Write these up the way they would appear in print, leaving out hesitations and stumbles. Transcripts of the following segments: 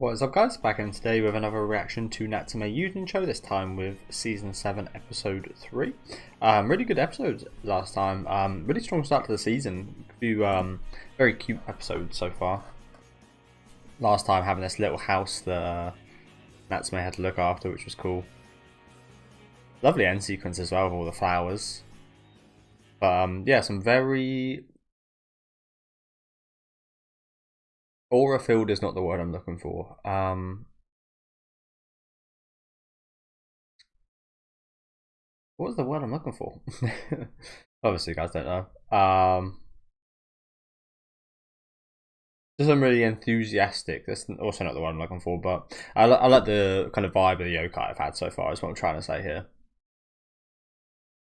What is up, guys? Back in today with another reaction to Natsume Yuujinchou, this time with Season 7, Episode 3. Really good episodes last time. Really strong start to the season. A few very cute episodes so far. Last time having this little house that Natsume had to look after, which was cool. Lovely end sequence as well with all the flowers. But yeah, some very... aura-filled is not the word I'm looking for. What was the word I'm looking for? Obviously, you guys don't know. Just I'm really enthusiastic. That's also not the word I'm looking for, but I like the kind of vibe of the yokai I've had so far. Is what I'm trying to say here.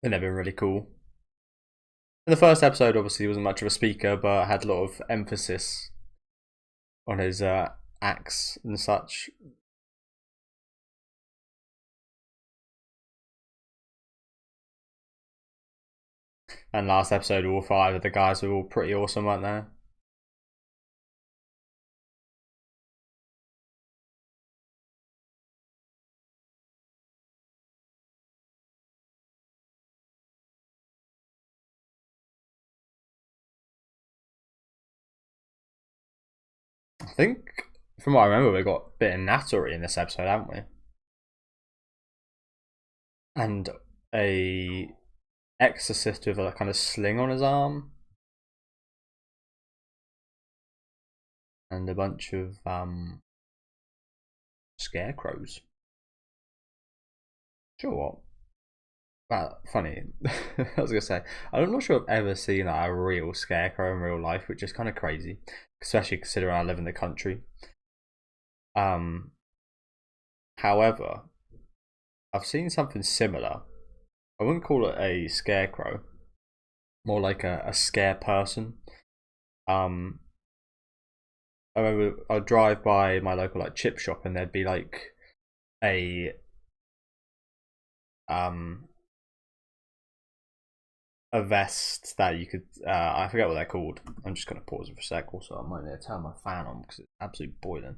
And they've been really cool. In the first episode, obviously, he wasn't much of a speaker, but had a lot of emphasis on his acts and such. And last episode, all 5 of the guys were all pretty awesome, weren't they? I think, from what I remember, we got a bit of Natsume in this episode, haven't we? And a exorcist with a kind of sling on his arm. And a bunch of scarecrows. Sure what? Well, funny. I was gonna say, I'm not sure I've ever seen a real scarecrow in real life, which is kind of crazy, especially considering I live in the country. However, I've seen something similar. I wouldn't call it a scarecrow, more like a scare person. I remember I'd drive by my local chip shop, and there'd be like a vest that you could I forget what they're called. I'm just gonna pause it for a sec. Also, I might need to turn my fan on because it's absolutely boiling.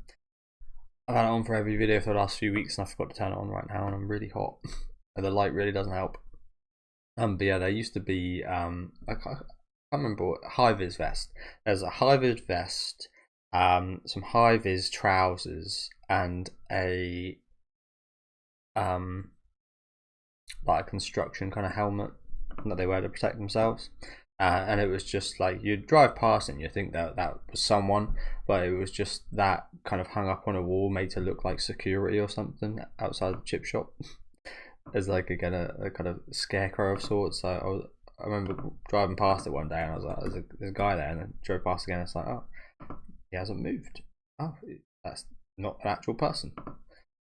I've had it on for every video for the last few weeks, and I forgot to turn it on right now, and I'm really hot. And the light really doesn't help. But yeah, there used to be I can't remember what high-vis vest. There's a high-vis vest, some high-vis trousers, and a like a construction kind of helmet that they wear to protect themselves. And it was just like you'd drive past it and you think that was someone, but it was just that kind of hung up on a wall, made to look like security or something outside the chip shop. As like again a kind of scarecrow of sorts. So I remember driving past it one day, and I was like, there's a guy there, and then drove past again. It's like, oh, he hasn't moved. Oh, that's not an actual person.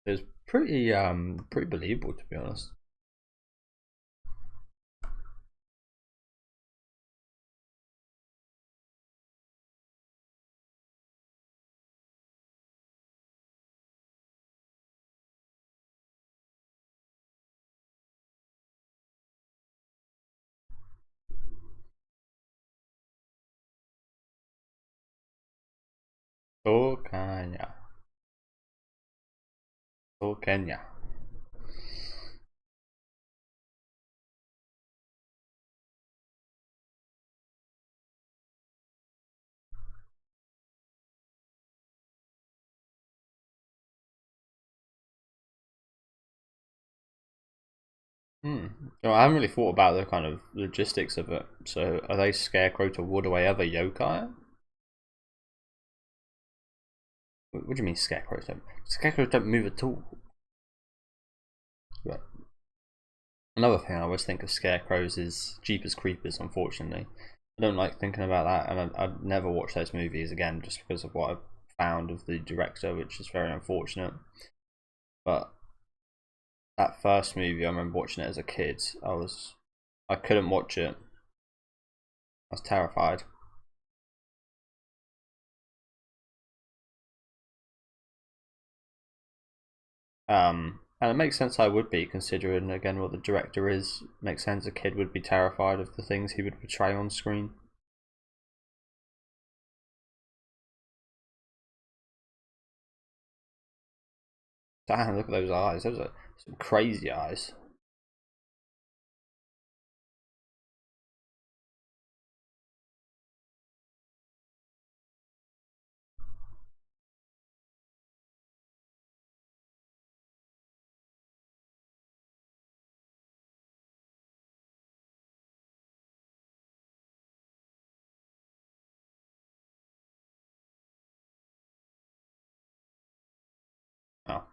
It was pretty believable, to be honest. Oh, Kenya. Oh, Kenya. No, I haven't really thought about the kind of logistics of it. So, are they scarecrow to ward away other yokai? What do you mean scarecrows don't? Scarecrows don't move at all. But another thing I always think of scarecrows is Jeepers Creepers. Unfortunately, I don't like thinking about that, and I'd never watch those movies again just because of what I've found of the director, which is very unfortunate. But that first movie, I remember watching it as a kid. I couldn't watch it. I was terrified. And it makes sense I would be, considering again what the director is. Makes sense a kid would be terrified of the things he would portray on screen. Damn, look at those eyes. Those are some crazy eyes. Oh.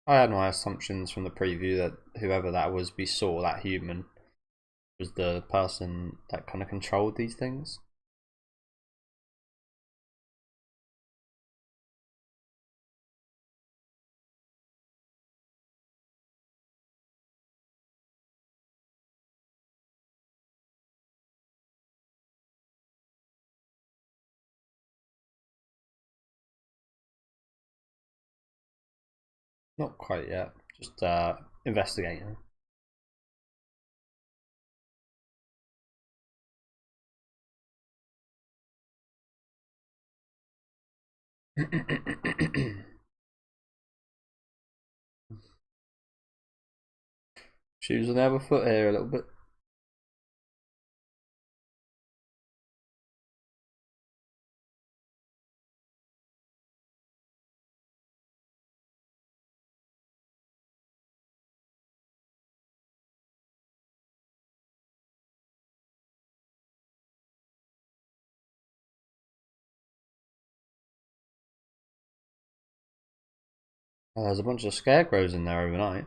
I had my assumptions from the preview that whoever that was we saw, that human, was the person that kind of controlled these things. Not quite yet. Just investigating. Shoes on the other foot here a little bit. There's a bunch of scarecrows in there overnight.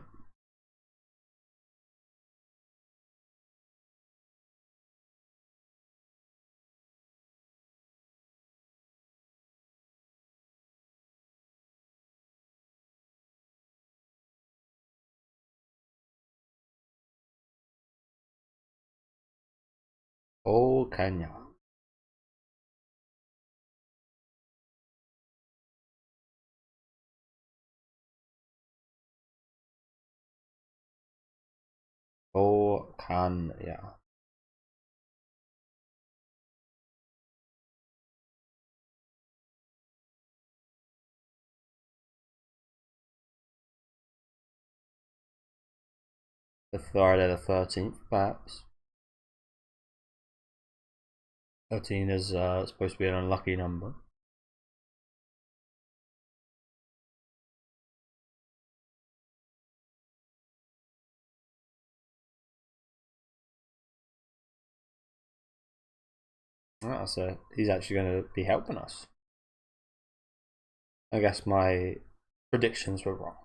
Oh, Kenya. Oh, Kenya. The Friday the 13th, perhaps. 13 is supposed to be an unlucky number. Ah, so he's actually going to be helping us. I guess my predictions were wrong.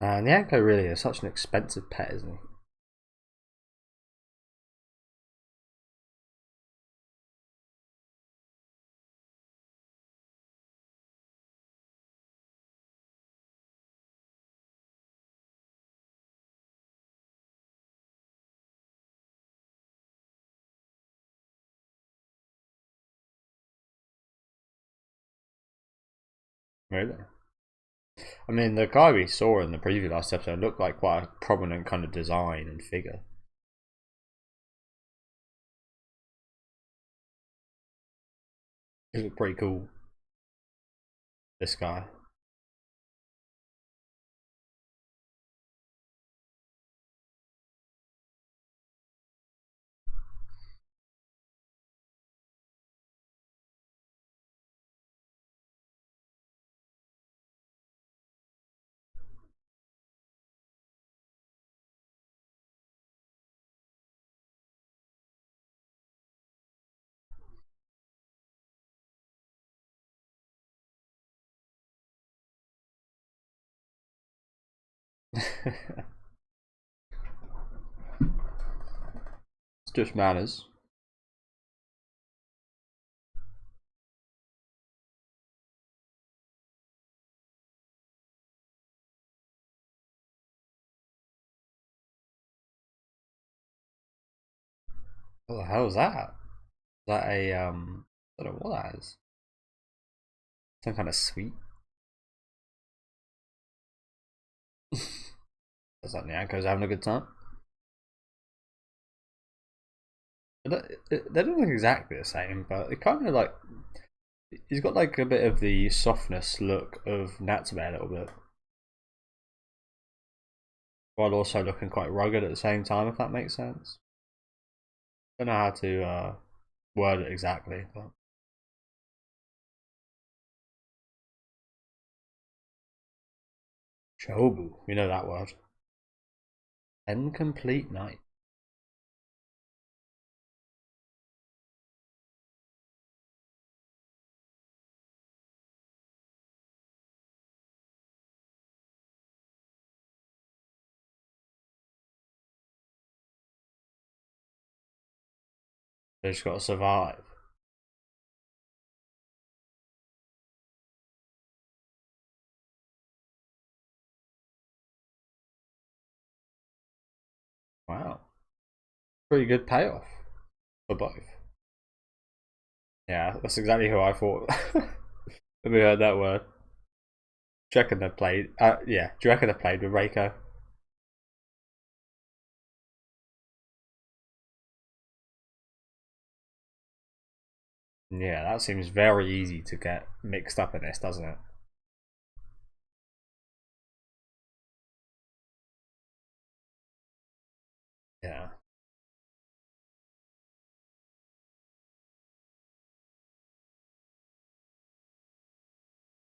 And Yanko really is such an expensive pet, isn't he? Really? I mean, the guy we saw in the preview last episode looked like quite a prominent kind of design and figure. He looked pretty cool, this guy. Just manners. What the hell is that? Is that a I don't know what that is. Some kind of sweet. That's like Nyanko's having a good time. They don't look exactly the same, but it kind of like he's got like a bit of the softness look of Natsume a little bit, while also looking quite rugged at the same time. If that makes sense. Don't know how to word it exactly, but Chobu, you know that word. Incomplete night. They just got to survive. Wow, pretty good payoff for both. Yeah, that's exactly who I thought. When we heard that word. Do you reckon they played? Yeah. Do you reckon they played with Reiko? Yeah, that seems very easy to get mixed up in this, doesn't it? Yeah.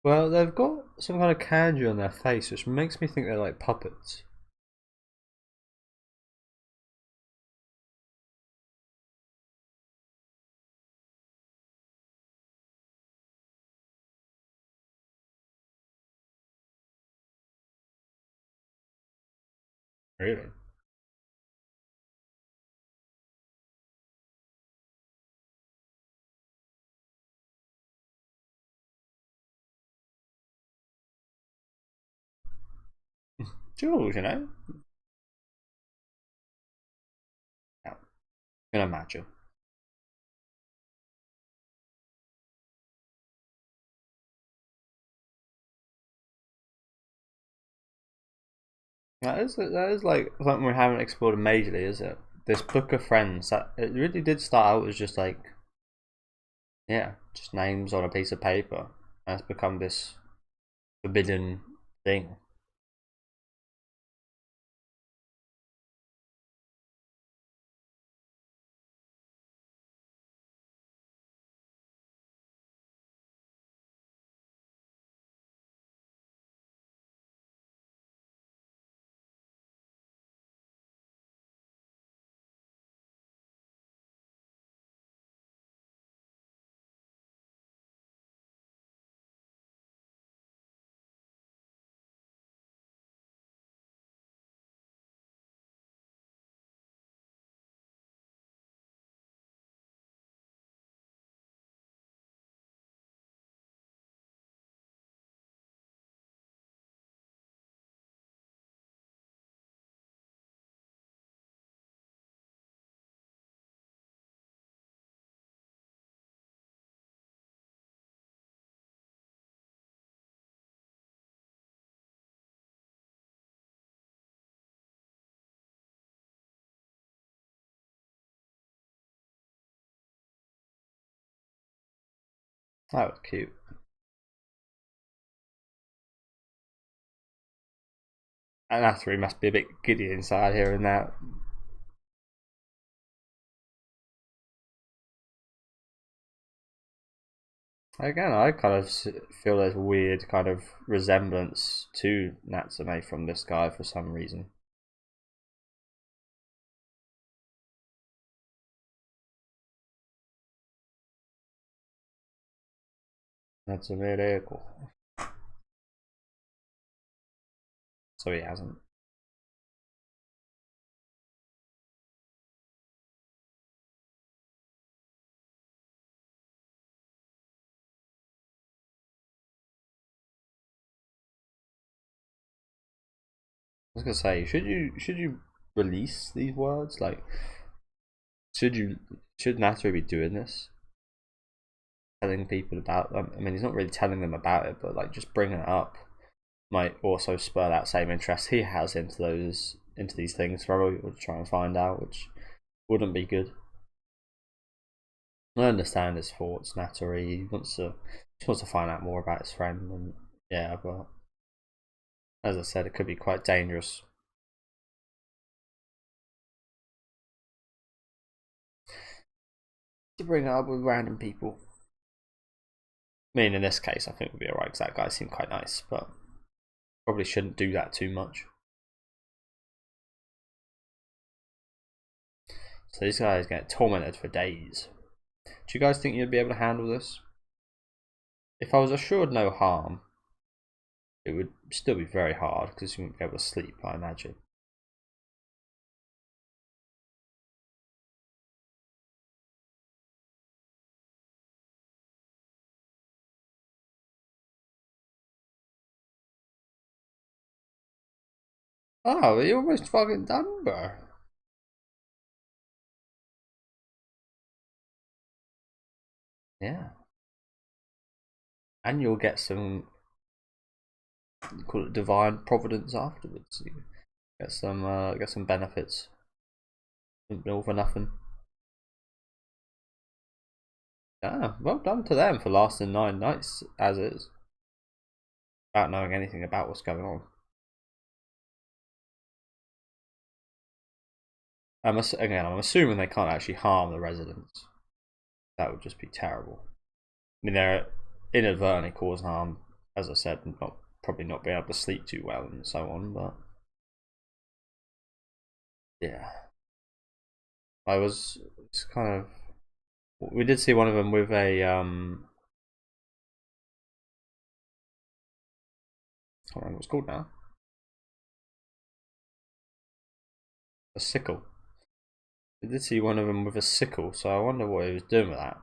Well, they've got some kind of kanji on their face, which makes me think they're like puppets. Really? Jules, you know? Yeah, can imagine. That is like something we haven't explored majorly, is it? This book of friends that it really did start out as just like yeah, just names on a piece of paper, and it's become this forbidden thing. That was cute. And after he must be a bit giddy inside here and that. Again, I kind of feel there's weird kind of resemblance to Natsume from this guy for some reason. Natsume Reiko. So he hasn't. was gonna say, should you release these words? Like, should Natsume be doing this? Telling people about them. I mean, he's not really telling them about it, but like just bringing it up might also spur that same interest he has into these things for other people to try and find out, which wouldn't be good. I understand his thoughts. Natsume, he just wants to find out more about his friend, and yeah, but as I said, it could be quite dangerous. To bring it up with random people. I mean, in this case, I think it would be alright because that guy seemed quite nice, but probably shouldn't do that too much. So these guys get tormented for days. Do you guys think you'd be able to handle this? If I was assured no harm, it would still be very hard because you wouldn't be able to sleep, I imagine. Oh, you're almost fucking done, bro. Yeah. And you'll get some, call it divine providence afterwards. You get some benefits. All for nothing. Ah, well done to them for lasting 9 nights as is, without knowing anything about what's going on. I'm assuming they can't actually harm the residents. That would just be terrible. I mean, they're inadvertently causing harm, as I said, probably not being able to sleep too well and so on. But yeah, it's kind of. We did see one of them with a I can't remember what it's called now. A sickle. We did see one of them with a sickle, so I wonder what he was doing with that.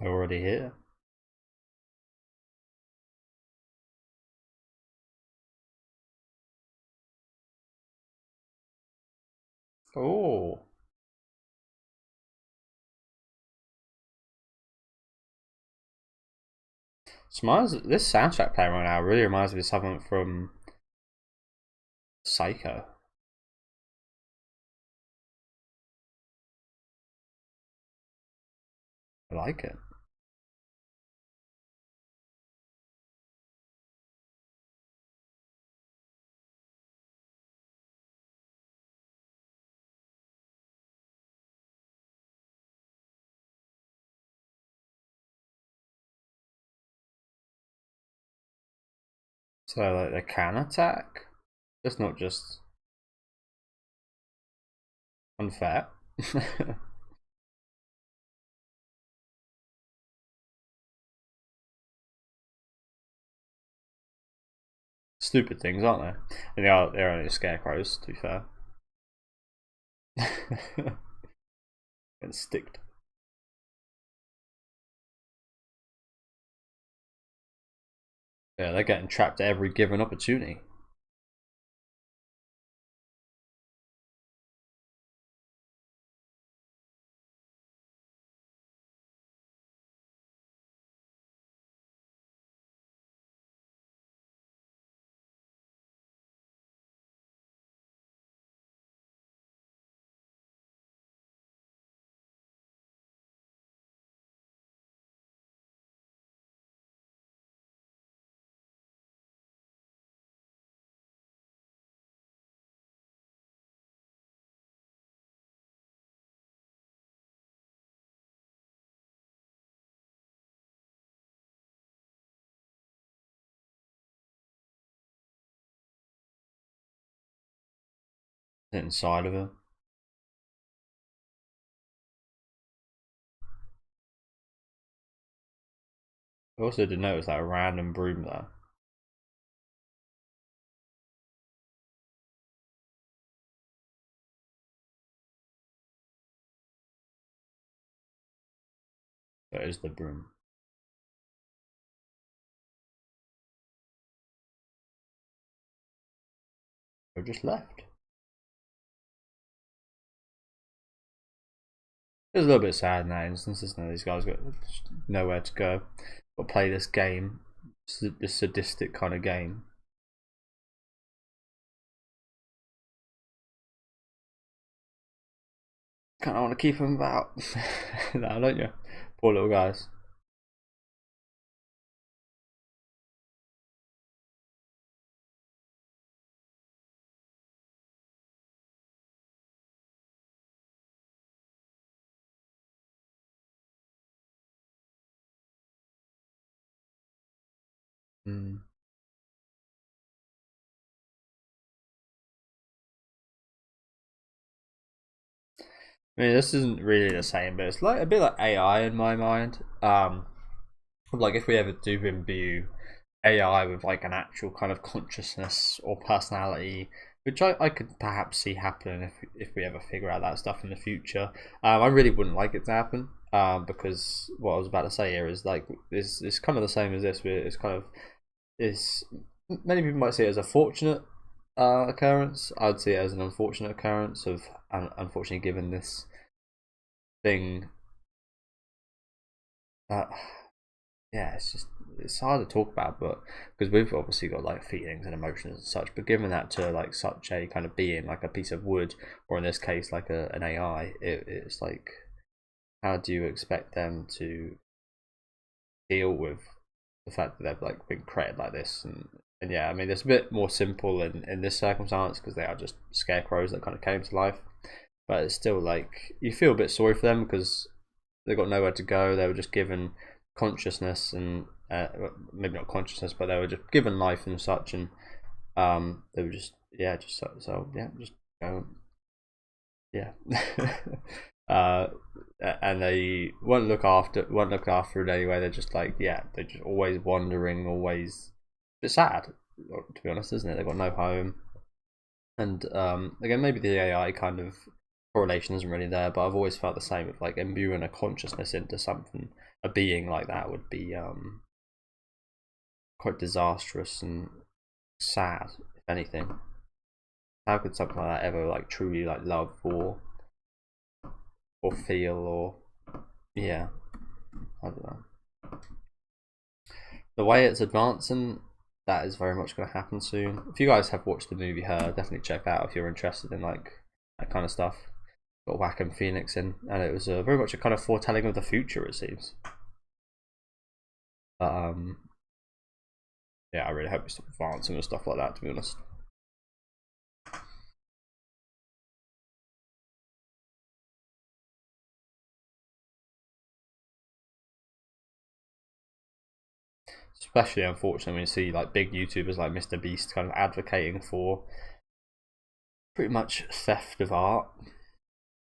Already here. Oh. This soundtrack playing right now really reminds me of something from Psycho. I like it. So like they can attack. It's not just unfair. Stupid things, aren't they? And they're only scarecrows, to be fair. Getting sticked. Yeah, they're getting trapped at every given opportunity. inside of her. I also did notice that random broom there. That is the broom. They just left. It was a little bit sad in that instance, isn't it? These guys got nowhere to go. Got to play this game, this sadistic kind of game. Kind of want to keep them about. No, don't you? Poor little guys. Mm. I mean, this isn't really the same, but it's like a bit like AI in my mind. Like if we ever do imbue AI with like an actual kind of consciousness or personality, which I could perhaps see happening if we ever figure out that stuff in the future. I really wouldn't like it to happen, because what I was about to say here is like it's kind of the same as this. It's kind of is many people might see it as a fortunate occurrence. I'd see it as an unfortunate occurrence of unfortunately given this thing that yeah, it's hard to talk about, but because we've obviously got like feelings and emotions and such, but given that to like such a kind of being, like a piece of wood, or in this case, like an AI, it's like, how do you expect them to deal with the fact that they've like been created like this? And yeah, I mean, it's a bit more simple in this circumstance because they are just scarecrows that kind of came to life, but it's still like you feel a bit sorry for them because they got nowhere to go. They were just given consciousness and maybe not consciousness, but they were just given life and such, and they were just yeah, just yeah. And they weren't looked after it anyway. They're just like yeah, they're just always wandering, always. It's sad, to be honest, isn't it? They've got no home, and again, maybe the AI kind of correlation isn't really there, but I've always felt the same with like imbuing a consciousness into something, a being like that would be quite disastrous and sad, if anything. How could something like that ever like truly like love or feel or yeah, I don't know. The way it's advancing, that is very much going to happen soon. If you guys have watched the movie Her, definitely check that out if you're interested in like that kind of stuff. Got Wacom Phoenix in, and it was very much a kind of foretelling of the future, it seems. But yeah, I really hope we stop advancing and stuff like that. To be honest, especially unfortunately when you see like big YouTubers like Mr. Beast kind of advocating for pretty much theft of art.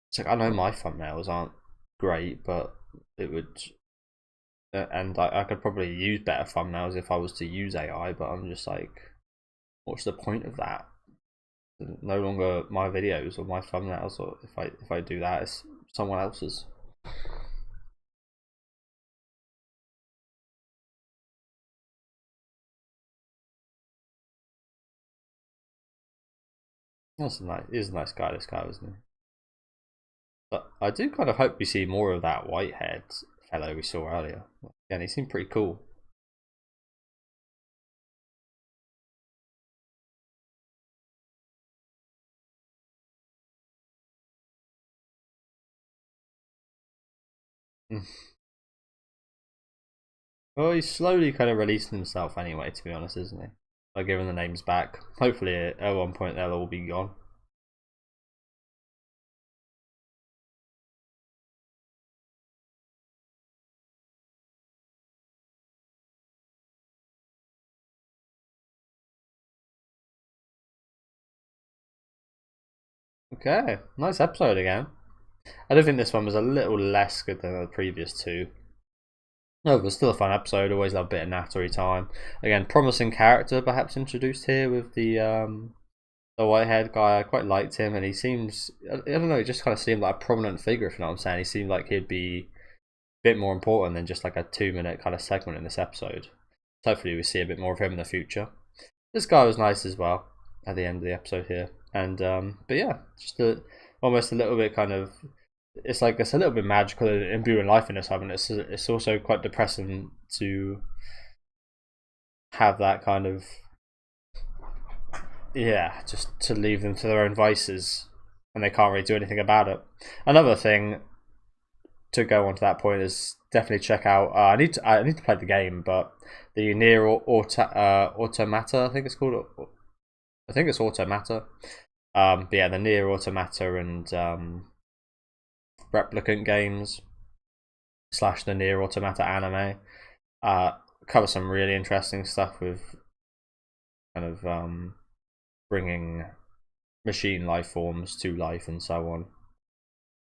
It's like I know my thumbnails aren't great, but it would, and I could probably use better thumbnails if I was to use AI. But I'm just like, what's the point of that? No longer my videos or my thumbnails, or if I do that, it's someone else's. That's a nice. He's a nice guy. This guy, isn't he? But I do kind of hope we see more of that white-haired fellow we saw earlier. Yeah, he seemed pretty cool. Well, he's slowly kind of releasing himself anyway, to be honest, isn't he? By giving the names back. Hopefully, at one point they'll all be gone. Okay, nice episode again. I do think this one was a little less good than the previous two. No, but still a fun episode. Always love a bit of Nattery time. Again, promising character perhaps introduced here with the white haired guy. I quite liked him, and he seems, I don't know, he just kind of seemed like a prominent figure, if you know what I'm saying. He seemed like he'd be a bit more important than just like a 2 minute kind of segment in this episode. So hopefully we see a bit more of him in the future. This guy was nice as well at the end of the episode here. And but yeah, just almost a little bit kind of, it's like it's a little bit magical and imbuing life in this hub, and it's also quite depressing to have that kind of, yeah, just to leave them to their own vices and they can't really do anything about it. Another thing to go on to that point is definitely check out. I need to play the game, but the Near Automata, I think it's called. I think it's Automata. But yeah, the Near Automata and Replicant games / the Near Automata anime cover some really interesting stuff with kind of bringing machine life forms to life and so on.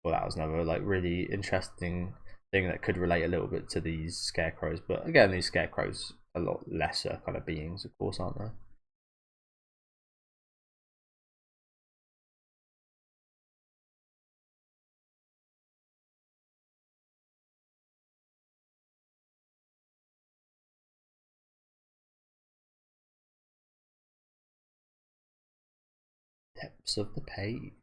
Well, that was another like really interesting thing that could relate a little bit to these scarecrows. But again, these scarecrows are a lot lesser kind of beings, of course, aren't they? Depths of the page.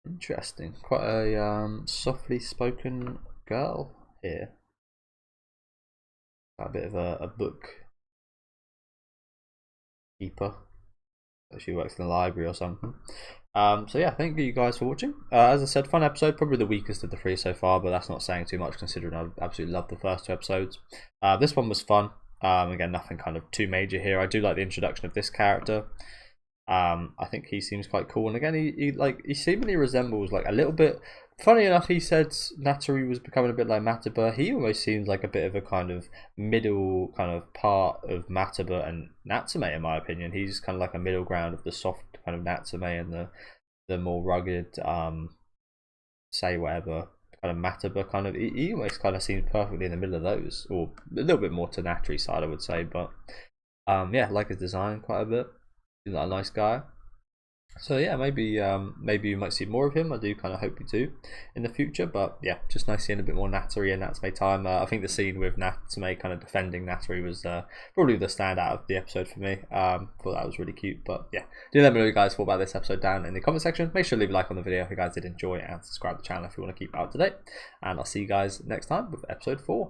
Interesting. Quite a softly spoken girl here. A bit of a book keeper. She works in the library or something. So yeah, thank you guys for watching. As I said, fun episode, probably the weakest of the three so far, but that's not saying too much considering I absolutely loved the first two episodes. This one was fun. Again, nothing kind of too major here. I do like the introduction of this character. I think he seems quite cool, and again, he seemingly resembles like a little bit. Funny enough, he said Nattery was becoming a bit like Mataba. He almost seems like a bit of a kind of middle kind of part of Mataba and Natsume, in my opinion. He's kind of like a middle ground of the soft kind of Natsume and the more rugged, say whatever kind of Mataba kind of. He almost kind of seems perfectly in the middle of those, or a little bit more to Nattery's side, I would say. But yeah, I like his design quite a bit. He's like a nice guy. So yeah, maybe maybe you might see more of him. I do kind of hope you do in the future. But yeah, just nice seeing a bit more Nattery and Natsume time. I think the scene with Natsume kind of defending Nattery was probably the standout of the episode for me. Thought that was really cute. But yeah, do let me know what you guys thought about this episode down in the comment section. Make sure to leave a like on the video if you guys did enjoy it, and subscribe to the channel if you want to keep up to date. And I'll see you guys next time with episode 4.